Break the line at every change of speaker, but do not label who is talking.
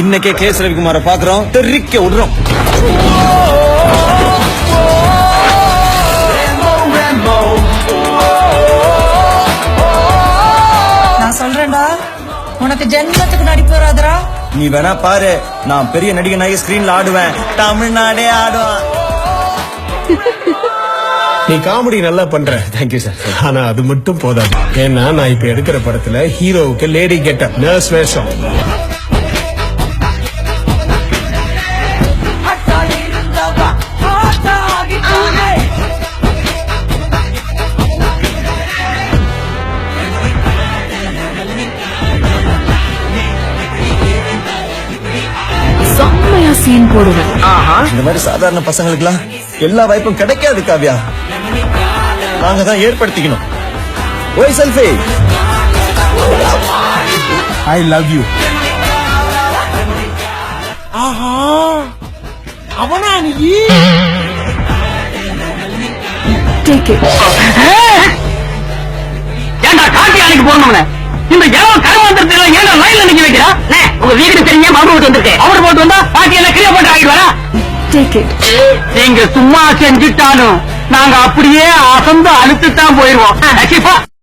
இன்னைக்கே கேஸ் ரவிக்குமார பாக்குறோம், தெரிக்க விடுறோம்.
நான் சொல்றேன்டா, உனக்கு ஜென்மத்துக்கு நடிப்பு வராதுடா.
நீ வேணா பாரு, நான் பெரிய நடிகனாகி ஸ்கிரீன்ல ஆடுவேன், தமிழ்நாடே ஆடுவான்.
நீ காமெடி நல்லா பண்ற, தேங்க்யூ சார். ஆனா அது மட்டும் போதாது. ஏன்னா நான் இப்ப எடுக்கிற படத்துல ஹீரோவுக்கு லேடி கெட்டப், நர்ஸ் வேஷம்.
செம்மையா சீன் போடுவேன்.
இந்த மாதிரி சாதாரண பசங்களுக்குலாம் எல்லா வாய்ப்பும் கிடைக்காது காவ்யா. நாங்க தான் ஏற்படுத்திக்கணும். ஓய் செல்ஃபி,
ஐ லவ் யூ.
ஆஹா, அவனா நீ?
Take it.
ஏண்டா காட்டி அன்னைக்கு போனவன இந்த எவ கருமாந்திரத்துல ஏண்டா லைன்ல நிக்க வைக்கிறா? உங்க வீடு தெரிஞ்ச மவுண்ட் போட்டு வந்திருக்கேன். அவர் போட்டு வந்தா பாட்டி எல்லாம் கிளியர் போட்டு ஆகிடுவாரா?
Take it.
நீங்க சும்மா செஞ்சுட்டாலும் நாங்க அப்படியே அசந்து அழுத்துத்தான் போயிருவோம்.